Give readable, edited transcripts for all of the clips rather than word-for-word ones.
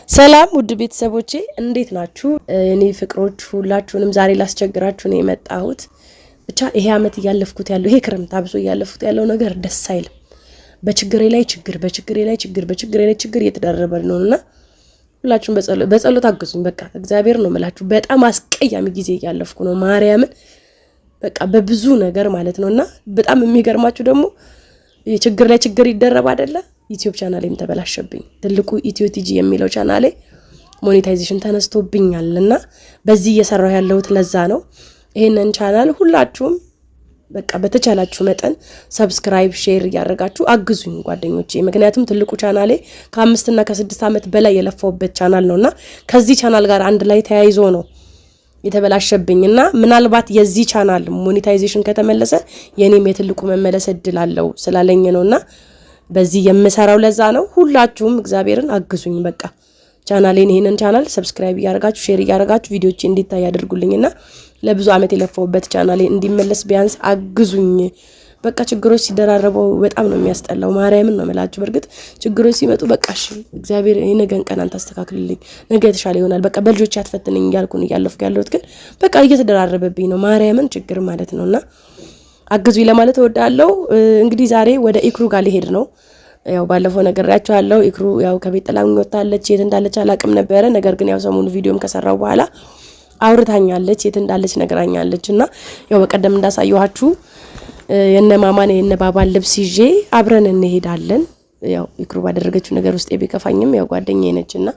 ሰላም ውድ ቤተሰቦቼ እንዴት ናችሁ? እኔ ፍቅሮች ሁላችሁንም ዛሬ ላስቸግራችሁ ነው የመጣሁት። ብቻ ይሄ አመት ያለፍኩት ያለው ይሄ ክረምት አብሶ ያለፍኩት ያለው ነገር ደስ አይልም። በችግሬ ላይ ችግር እየተደረበ ነውና ሁላችሁም በጸሎት አግዙኝ። በቃ እግዚአብሔር ነው የምላችሁ። በጣም አስቀያሚ ጊዜ ያለፍኩ ነው ማርያምን በቃ በብዙ ነገር ማለት ነውና በጣም የሚገርማችሁ ደግሞ የችግር ላይ ችግር ይደረብ አይደለ? ዩቲዩብ ቻናሌም ተበላሸብኝ። ትልቁ ኢትዮ ቲጂ የሚለው ቻናሌ ሞኔታይዜሽን ተነስቶብኛልና በዚህ እየሰራው ያለሁት ለዛ ነው። ይሄንን ቻናል ሁላችሁም በቃ በተቻላችሁ መጠን ሰብስክራይብ ሼር ያደርጋችሁ አግዙኝ ጓደኞቼ። ምክንያቱም ትልቁ ቻናሌ ከ5 እና ከ6 አመት በላይ የለፈውበት ቻናል ነውና ከዚህ ቻናል ጋር አንድ ላይ ተያይዞ ነው የተበላሸብኝና ምናልባት የዚህ ቻናል ሞኔታይዜሽን ከተመለሰ የኔም የትልቁ መመለስ እድል አለው ስላለኝ ነውና በዚህ የምሰራው ለዛ ነው። ሁላችሁም እግዚአብሔርን አግዙኝ። በቃ ቻናሌን ይሄንን ቻናል ሰብስክራይብ ያደርጋችሁ ሼር ያደርጋችሁ ቪዲዮዎች እንዲታይ ያደርጉልኝና ለብዙ አመት የለፈውበት ቻናሌ እንዲመለስ ቢያንስ አግዙኝ። በቃ ችግሮች ሲደራረበው በጣም ነው የሚያስጠላው። ማርያምን ነው መላችሁ። በርግጥ ችግሮች ሲመጡ በቃ እሺ እግዚአብሔር የነገን ቀን አንተ አስተካክልልኝ፣ ነገ የተሻለ ይሆናል፣ በቃ በልጆች ያትፈትነኝ ያልኩን ያለፍኩ ያለሁት ግን በቃ እየተደራረበብኝ ነው ማርያምን ችግር ማለት ነውና አግዙኝ ለማለት እወዳለሁ። እንግዲህ ዛሬ ወደ ኢክሩ ጋር ልሄድ ነው። ያው ባለፈው ነገራችኋለሁ። ኢክሩ ያው ከቤት ጥላኝ ወጣለች። የት እንዳለች አላቅም ነበረ። ነገር ግን ያው ሰሞኑ ቪዲዮም ከሰራው በኋላ አውርታኛለች፣ የት እንዳለች ነግራኛለችና ያው በቀደም እንዳሳየኋችሁ የነ ማማን የነ ባባን ልብስ ይዤ አብረን እንሄዳለን። ያው ኢክሩ ባደረገችው ነገር ውስጥ ቢከፋኝም ያው ጓደኛዬ ነችና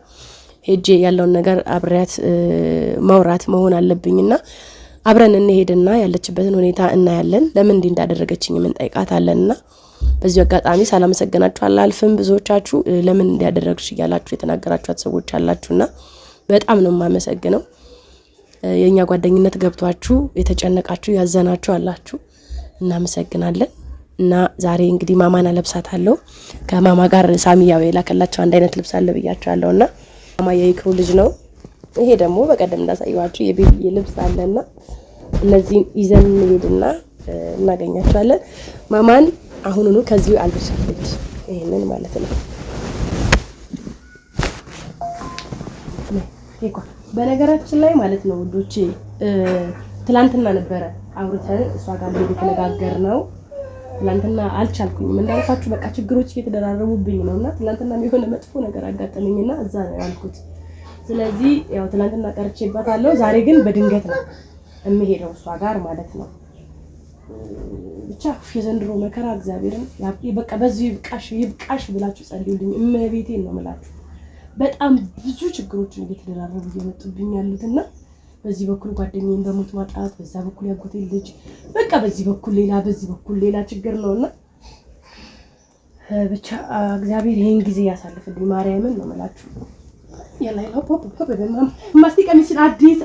ሄጄ ያለውን ነገር አብሬያት ማውራት መሆን አለብኝና አብረን እንሄድና ያለችበትን ሁኔታ እናያለን። ለምን እንዲህ እንዳደረገችኝ ምን ጠይቃታለንና በዚህ አጋጣሚ ሳላመሰግናችሁ አላልፍም። ብዙዎቻችሁ ለምን እንዲያደረግሽ ይያላችሁ የተናገራችኋት ሰዎች አላችሁና በጣም ነው የማመሰግነው። የኛ ጓደኝነት ገብቷችሁ የተጨነቃችሁ ያዘናችሁ አላችሁ እናመሰግናለን። እና ዛሬ እንግዲህ ማማን አለብሳታለሁ። ከማማ ጋር ሳሚያው የላከላችሁ አንድ አይነት ልብስ አለ ብያችኋለሁና ማማ የኢክሩ ልጅ ነው። ይሄ ደግሞ በቀደም እንዳሳየኋችሁ የቤቢ ልብስ አለና እነዚህን ይዘን እንሄድና እናገኛቸዋለን። ማማን አሁኑኑ ከዚሁ አልብሳለች ይሄንን ማለት ነው። በነገራችን ላይ ማለት ነው ውዶቼ ትላንትና ነበረ አውርተን እሷ ጋር እየተነጋገር ነው። ትላንትና አልቻልኩኝም እንዳልኳችሁ በቃ ችግሮች እየተደራረቡብኝ ነውና ትላንትና የሆነ መጥፎ ነገር አጋጠመኝና እዛ ነው ያልኩት። ስለዚህ ያው ትላንትና ቀርቼባታለሁ። ዛሬ ግን በድንገት ነው የምሄደው እሷ ጋር ማለት ነው። ብቻ የዘንድሮ መከራ እግዚአብሔርን በቃ በዚህ ይብቃሽ ብላችሁ ጸልዩልኝ። እመቤቴን ነው የምላችሁ። በጣም ብዙ ችግሮች እየተደራረቡ እየመጡብኝ ያሉትና በዚህ በኩል ጓደኛዬን በሞት ማጣት፣ በዛ በኩል ያጎቴ ልጅ በቃ በዚህ በኩል ሌላ ችግር ነውና ብቻ እግዚአብሔር ይሄን ጊዜ ያሳልፍልኝ ማርያምን ነው የምላችሁ። ያላይ ሆፕ በማም ማስቲካ ሚስል አዲስ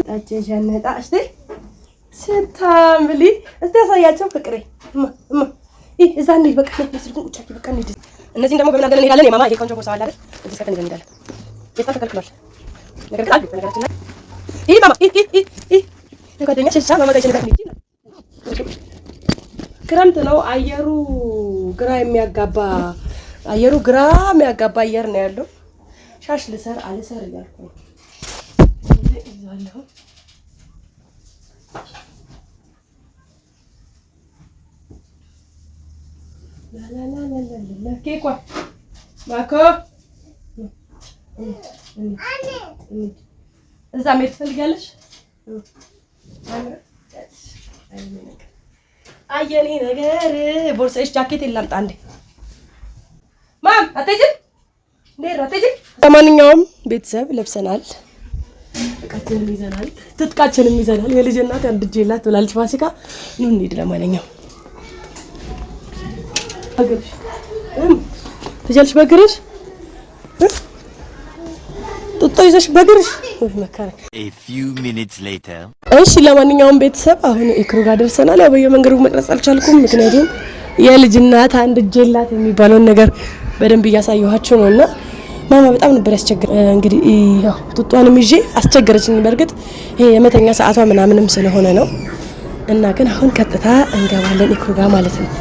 ታጨጀነጣ እሺ ስታምሊ እስቲ ያሳያቸው ፍቅሬ እዛ እንዴ በቃ ለስልኩ ቁጫቂ በቃ እንዴ እነዚህን ደግሞ በምን አገለን እንሄዳለን። የማማ ይሄ ቆንጆ ቦርሳ አለ አይደል? እዚህ ሰከንድ እንሄዳለን። ተከልክሏል ነገር ግን አልኩ ነገራችን ላይ ይሄ ማማ ለጓደኛ ሸሻ ማማ ጋር ይችላል። ክረምት ነው አየሩ ግራ የሚያጋባ አየር ነው ያለው። ሻሽ ልሰር አልሰር እያልኩ ነው ይዛለሁ። ላ ኬኳ ማኮ እዛ ሜት ትፈልጋለሽ? አየኔ ነገር ቦርሳሽ ጃኬት ላምጣ እንዴ ማም አትሄጂም እንዴ አትሄጂም? ለማንኛውም ቤተሰብ ለብሰናል፣ ትጥቃችንም ይዘናል። የልጅ እናት አንድጄላት ብላለች ፋሲካ ነው እንዴ? ለማንኛውም አገርሽ ትጀልሽ በግርሽ ጡጦ ይዘሽ በግርሽ መከራ። A few minutes later እሺ ለማንኛውም ቤተሰብ አሁን ኢክሩ ጋር ደርሰናል። ያው በየመንገዱ መቅረጽ አልቻልኩም፣ ምክንያቱም የልጅ እናት አንድ ጀላት የሚባለው ነገር በደንብ እያሳየኋችሁ ነውና ማማ በጣም ነበር ያስቸግር። እንግዲህ ያው ጡጧንም ይዤ አስቸገረችኝ። በርግጥ ይሄ የመተኛ ሰዓቷ ምናምንም ስለሆነ ነው እና ግን አሁን ቀጥታ እንገባለን ኢክሩ ጋር ማለት ነው።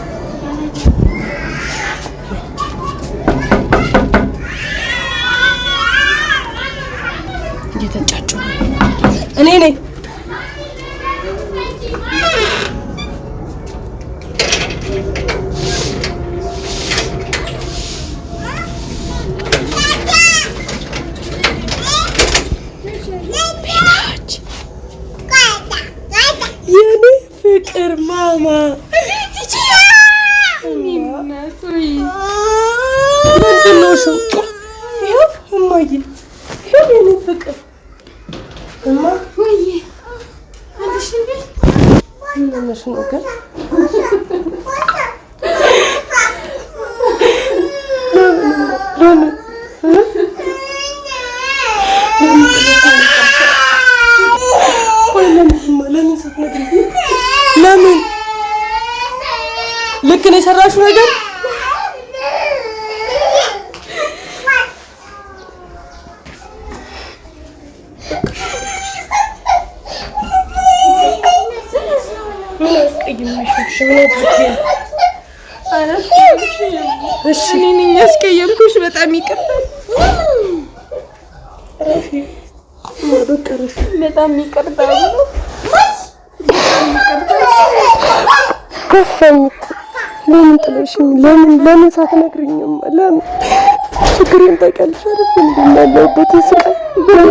እየተጫጩ እኔ ነኝ ፍቅር ማማ ምንድነው? ይኸው እማዬ ይኸው የኔ ፍቅር እማ ወይ አንቺ እንዴ ምንሽ ነው ግን ለምን ልክ ነው የሰራሽው ነገር እሺ እኔ ያስቀየምኩሽ በጣም ይቅርታ በጣም ይቅርታ ከፈምኩ ለምን ጥለሽኝ ለምን ሳትነግሪኝም ለምን ችግሬን ታውቂያለሽ አይደል? እንደማለበት ስቃይ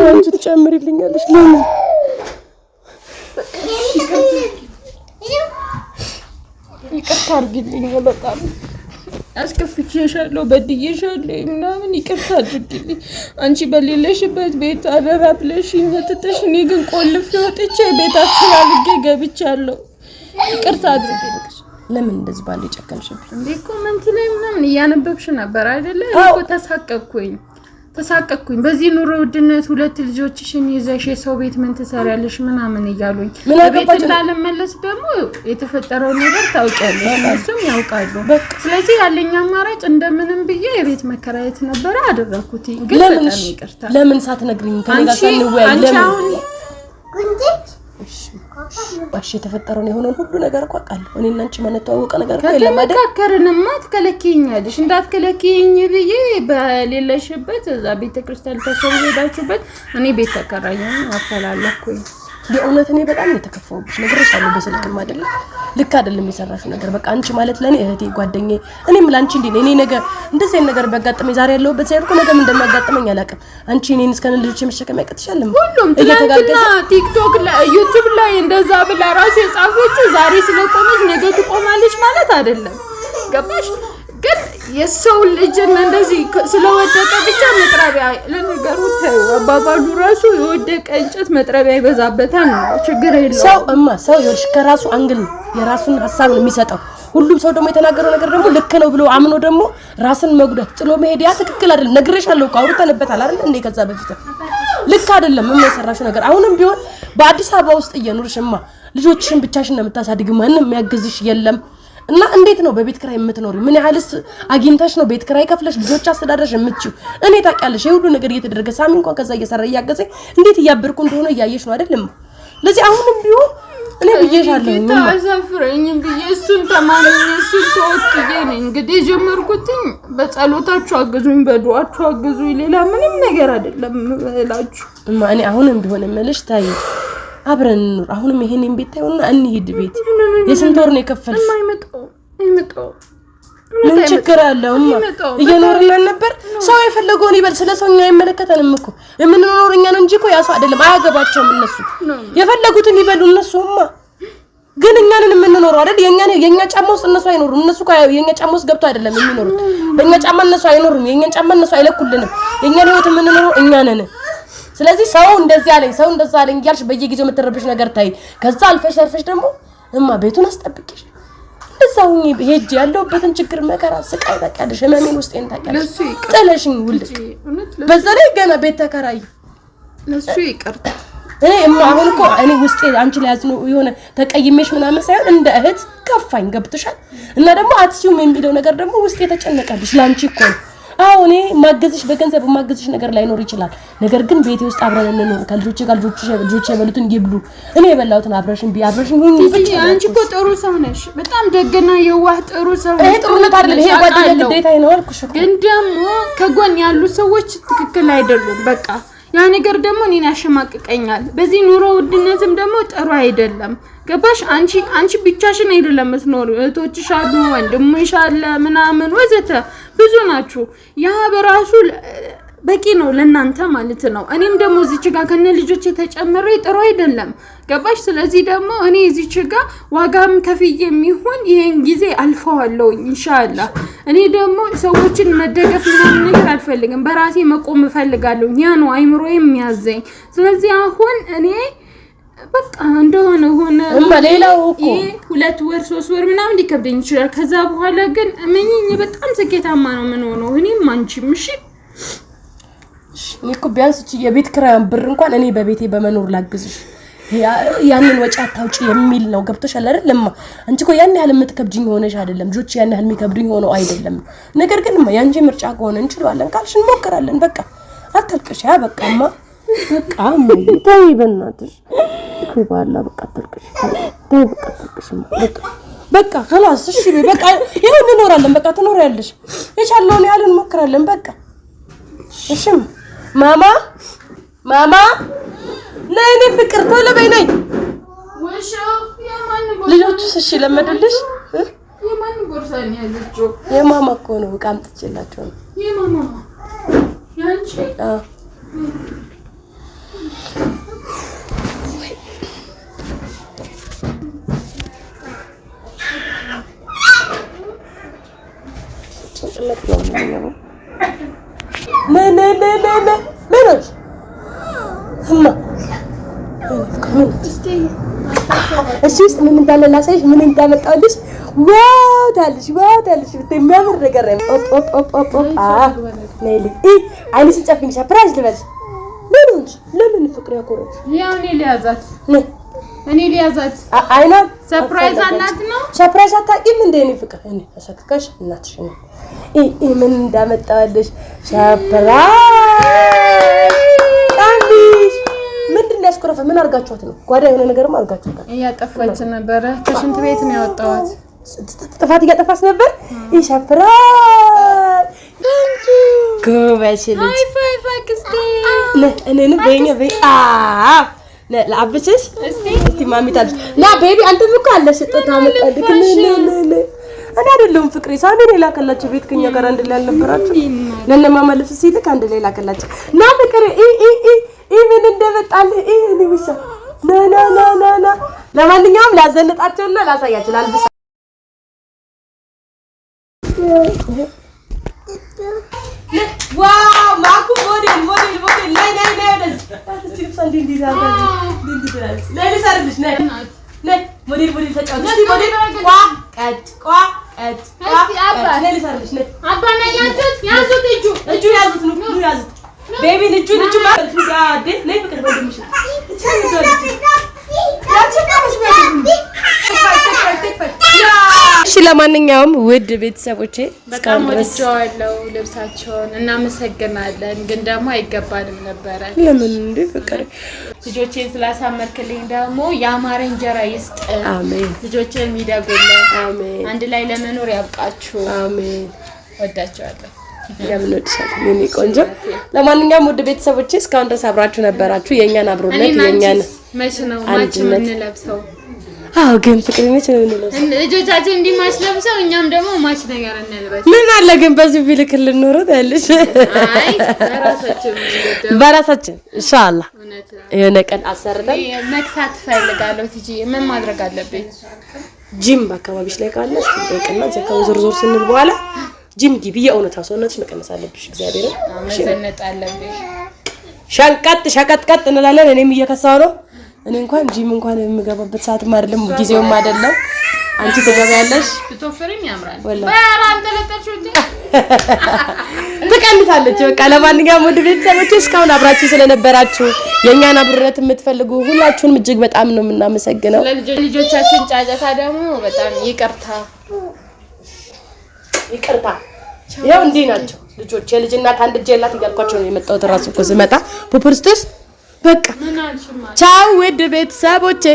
አንቺ ትጨምሪልኛለሽ ለምን ይቅርታ አድርጊልኝ በጣም አስከፍቼሻለሁ በድዬሻለሁ ምናምን ይቅርታ አድርጊልኝ አንቺ በሌለሽበት ቤት አደራ ብለሽኝ ወጥተሽ እኔ ግን ቆልፌ ወጥቼ ቤታችን አልጌ ገብቻለሁ ይቅርታ አድርጊልኝ ለምን እንደዚህ ባለ ጨከንሽብኝ እንዴ ኮሜንት ላይ ምናምን እያነበብሽ ነበር አይደለ እኮ ተሳቀቅኩኝ በዚህ ኑሮ ውድነት ሁለት ልጆችሽን ይዘሽ የሰው ቤት ምን ትሰሪያለሽ ምናምን እያሉኝ ቤት እንዳልመለስ ደግሞ የተፈጠረው ነገር ታውቂያለሽ እሱም ያውቃሉ ስለዚህ ያለኝ አማራጭ እንደምንም ብዬ የቤት መከራየት ነበር አደረኩት ግን በጣም ይቅርታ ለምን ሳትነግሪኝ ከኔ ጋር ሳንወያይ ለምን እሺ የተፈጠረው ነው ሁሉ ነገር እኮ አውቃለሁ እኔና አንቺ ማንተዋወቀ ነገር እኮ የለም አይደል ተከራከርንማ ትከለኪኛለሽ እንዳትከለኪኝ ብዬ በሌለሽበት እዛ ቤተክርስቲያን ተሰብስባችሁበት እኔ ቤት ተከራየኝ አፈላልኩኝ በእውነት እኔ በጣም የተከፋውብሽ ነገርሻለሁ በስልክም አይደል ልክ አይደለም የሰራሽው ነገር በቃ አንቺ ማለት ለኔ እህቴ ጓደኛዬ እኔም ላንቺ እንዴ እኔ ነገር እንደዚህ አይነት ነገር በጋጠመኝ ዛሬ ያለውበት ሳይሆን እኮ ነገም እንደማጋጠመኝ አላውቅም አንቺ እኔን እስከ ልጅ መሸከም ያቀጥሻል ሁሉም ትላንትና ቲክቶክ ላይ ዩቲዩብ ላይ እንደዛ ብላ ራሱ የጻፈችው ዛሬ ስለቆመች ነገ ትቆማለች ማለት አይደለም ገባሽ ግን የሰው ልጅ እንደዚህ ስለወደቀ ብቻ መጥረቢያ ለነገሩ አባባሉ ራሱ የወደቀ እንጨት መጥረቢያ ይበዛበታል ነው ችግር የለውም ሰው ይወርሽ ከራሱ አንግል የራሱን ሐሳብ ነው የሚሰጠው ሁሉም ሰው ደግሞ የተናገረው ነገር ደግሞ ልክ ነው ብሎ አምኖ ደግሞ ራስን መጉዳት ጥሎ መሄድ ያ ትክክል አይደለም ነግሬሻለሁ አውርተንበታል አይደል እንዴ ከዛ በፊት ልክ አይደለም የምትሰራሽው ነገር አሁንም ቢሆን በአዲስ አበባ ውስጥ እየኖርሽማ ልጆችሽን ብቻሽን ነው የምታሳድጊው ማንንም የሚያግዝሽ የለም እና እንዴት ነው በቤት ክራይ የምትኖሪ ምን ያህልስ አግኝተሽ ነው ቤት ክራይ ከፍለሽ ልጆች አስተዳደረሽ የምትችው እኔ ታውቂያለሽ የሁሉ ነገር እየተደረገ ሳሚ እንኳን ከዛ እየሰራ እያገዘኝ እንዴት ያበርኩ እንደሆነ ያያየሽ ነው አይደለም ለዚህ አሁንም ቢሆን እኔ ብዬሻለሁ ታዛፍረኝም ብዬሱን ተማምኜ እሱን ተወጥዬ ነኝ እንግዲህ ጀመርኩትኝ በጸሎታችሁ አግዙኝ በዱዓችሁ አግዙኝ ሌላ ምንም ነገር አይደለም እላችሁ እኔ አሁንም ቢሆን እምልሽ ታይ አብረን ኑር አሁንም ይሄንን ቤት ታዩና እንሂድ ቤት የስንት ወር ነው የከፈልሽ አይመጣው ምን ችግር አለው እየኖርና ነበር ሰው የፈለገውን ይበል ስለሰውኛ አይመለከተንም እኮ የምንኖርኛ ነው እንጂ እኮ ያሰው አይደለም አያገባቸውም እነሱ የፈለጉትን ይበሉ እነሱማ ግን እኛንን የምንኖረው አይደል የኛ ጫማ ውስጥ እነሱ አይኖሩም እነሱ የኛ ጫማ ውስጥ ገብቶ አይደለም የሚኖሩት በእኛ ጫማ እነሱ አይኖሩም የኛ ጫማ እነሱ አይለኩልንም የኛን ህይወት የምንኖረው እኛ ነን ስለዚህ ሰው እንደዚህ አለኝ እያልሽ በየጊዜው የምትረብሽ ነገር ታይ ከዛ አልፈሽ ደግሞ እማ ቤቱን አስጠብቂሽ እንደዛው ሄጅ ያለውበትን ችግር መከራ ስቃይ ታውቂያለሽ ህመሜን ውስጤን ታውቂያለሽ ጥለሽኝ ውልቅ በዛ ላይ ገና ቤት ተከራይ ለሱ ይቅርታ አሁን እኮ እኔ ውስጤ አንቺ ላይ ያዝነው የሆነ ተቀይሜሽ ምናምን ሳይሆን እንደ እህት ከፋኝ ገብቶሻል እና ደግሞ አትሲውም የሚለው ነገር ደግሞ ውስጤ ተጨነቀልሽ ላንቺ እኮ እኔ ማገዝሽ በገንዘብ ማገዝሽ ነገር ላይኖር ይችላል ነገር ግን ቤቴ ውስጥ አብረን እንኖር ከልጆቼ ጋር ልጆቼ የበሉትን ይብሉ እኔ የበላሁትን አብረሽን ሁኚ አንቺ እኮ ጥሩ ሰው ነሽ በጣም ደግና የዋህ ጥሩ ሰው ነሽ ጥሩነት አይደለም ይሄ ጓደኛ ግዴታዬ ነው አልኩሽ ግን ደግሞ ከጎን ያሉ ሰዎች ትክክል አይደሉም በቃ ያ ነገር ደግሞ እኔን ያሸማቅቀኛል በዚህ ኑሮ ውድነትም ደግሞ ጥሩ አይደለም ገባሽ አንቺ ብቻሽን አይደለም መስኖር እህቶችሽ አሉ ወንድምሽ አለ ምናምን ወዘተ ብዙ ናችሁ ያ በራሱ በቂ ነው ለናንተ ማለት ነው እኔም ደግሞ እዚች ጋር ከነ ልጆች ተጨምሬ ጥሩ አይደለም ገባሽ ስለዚህ ደግሞ እኔ እዚች ጋር ዋጋም ከፍዬ የሚሆን ይሄን ጊዜ አልፈዋለሁ ኢንሻአላህ እኔ ደግሞ ሰዎችን መደገፍ ምናምን ነገር አልፈልግም በራሴ መቆም እፈልጋለሁ ያ ነው አይምሮዬ የሚያዘኝ ስለዚህ አሁን እኔ በቃ እንደሆነ ሆነ ሌላው እኮ 2 ወር 3 ወር ምናምን ሊከብደኝ ይችላል ከዛ በኋላ ግን እመኚኝ በጣም ስኬታማ ነው ምን ሆኖ እኔም አንቺም እሺ እኔ እኮ ቢያንስ የቤት ኪራይን ብር እንኳን እኔ በቤቴ በመኖር ላግዝሽ ያንን ወጪ አታውጪ የሚል ነው ገብቶሻል አይደለም አንቺ እኮ ያን ያህል የምትከብጂኝ ሆነሽ አይደለም ልጆች ያን ያህል የሚከብዱኝ ሆነው አይደለም ነገር ግን ያንቺ ምርጫ ከሆነ እንችላለን ካልሽ እንሞክራለን በቃ አትልቅሽ ያ በቃማ በቃ ታይ በእናትሽ ይባላ በቃ አትልቅሽ ታይ በቃ አትልቅሽ በቃ خلاص እሺ በቃ ይሄን እንኖራለን በቃ ትኖሪያለሽ የቻለውን ያህል እንሞክራለን በቃ እሺ ማማ ነይ ፍቅር ቶሎ በይ ነይ ወሻው የማን ልጆቹስ እሺ ለመዱልሽ የማን ቦርሳኝ ያዘችው የማማ እኮ ነው ዕቃ አምጥቼላቸው ነው የማማ ያንቺ እሺ ምን እንዳለ ላሳይሽ ምን እንዳመጣልሽ ዋው ታልሽ በሚያምር ነገር ነው ኦፕ ነይሊ አይንሽ ጨፍኝ ሰርፕራይዝ ልበልሽ ለምን ፍቅር ያኮረች ያው እኔ ሊያዛት አይና ሰርፕራይዝ አላት ነው ሰርፕራይዝ አታቂም እንደ እኔ ፍቅር እኔ ተሰክከሽ እናትሽ ነው ምን እንዳመጣልሽ ሰርፕራይዝ አንዲሽ ምንድነው ያስቆረፈ ምን አርጋችኋት ነው ጓዳ የሆነ ነገርም አርጋችኋት እያጠፋች ነበር ከሽንት ቤት ነው ያወጣዋት ጥፋት እያጠፋች ነበር ሰርፕራይዝ ጎበሽ ልጅ ሃይ ፋክስቴ እኔንም በእኛ ለአብስሽ እስቲ ማሚ ታድስ ና ቤቢ አንተም እኮ አለ ስጦታ መጣልክ እኔ አይደለም ፍቅሬ ሳሚ ሌላ ከላችሁ ቤት ከኛ ጋር አንድ ላይ አልነበራችሁ ለነማማ ልብስ ሲልክ አንድ ላይ ላከላችሁ ና ፍቅሬ ምን እንደመጣልህ እኔ ብቻ ና ለማንኛውም ላዘነጣቸውና ላሳያችሁ ላልብስ ዋው ማኩ ሞዴል ላይ ወደዚህ ታስችል ሰንዲ እንዲዛጋ ለኔ ሰርልሽ ነይ ሞዴል ተጫወት እስቲ ሞዴል ቋ ለኔ ሰርልሽ ነይ አባ ነይ ያዙት እጁ ያዙት ነው ያዙት ቤቢ ልጁ ማለት ነው ጋዴ ነይ ፍቅር ወንድምሽ እሺ ለማንኛውም ውድ ቤተሰቦቼ በጣም ወድጃለሁ ልብሳቸውን እናመሰግናለን ግን ደግሞ አይገባንም ነበር ለምን እንዴ ፍቅር ልጆቼን ስላሳመርክልኝ ደግሞ ያማረ እንጀራ ይስጥ አሜን ልጆቼን የሚደጉልኝ አሜን አንድ ላይ ለመኖር ያብቃችሁ አሜን ወዳቸዋለሁ ያምንልሻል የኔ ቆንጆ ለማንኛውም ውድ ቤተሰቦቼ እስካሁን ድረስ አብራችሁ ነበራችሁ የኛን አብሮነት የኛን መች ነው ማች ምን ለብሰው ግን ፍቅር ነች ነው እንለብሰው ልጆቻችን እንዲማች ለብሰው እኛም ደግሞ ማች ነገር እንልበስ ምን አለ ግን በዚህ ቢልክልን ኖሮ ታለሽ አይ በራሳችን ኢንሻአላህ የሆነ ቀን አሰርተን መክሳት ፈልጋለሁ ትጂ ምን ማድረግ አለብኝ ጂም በአካባቢሽ ላይ ካለ ስለቀና ዘካው ዞር ስንል በኋላ ጂም ግቢ የእውነታው ሰውነትሽ መቀነስ አለብሽ እግዚአብሔር መሰነጥ አለብሽ ሸቀጥ እንላለን እኔም እየከሳው ነው እኔ እንኳን ጂም እንኳን የምገባበት ሰዓትም አይደለም ጊዜውም አይደለም አንቺ ትገቢያለሽ ትቶፍሪም ያምራል ወላ በራም ተለጠልሽው ትቀንሳለች። በቃ ለማንኛውም ውድ ቤተሰቦች እስካሁን አብራችሁ ስለነበራችሁ የኛን አብሮነት የምትፈልጉ ሁላችሁንም እጅግ በጣም ነው የምናመሰግነው። ለልጆቻችን ጫጫታ ደግሞ በጣም ይቅርታ። ያው እንዲህ ናቸው ልጆች። የልጅ እናት አንድ እጅ የላት እያልኳቸው ነው የመጣሁት። እራሱ እኮ ስመጣ ፖፖርስቶስ በቃ ቻው ውድ ቤተሰቦቼ።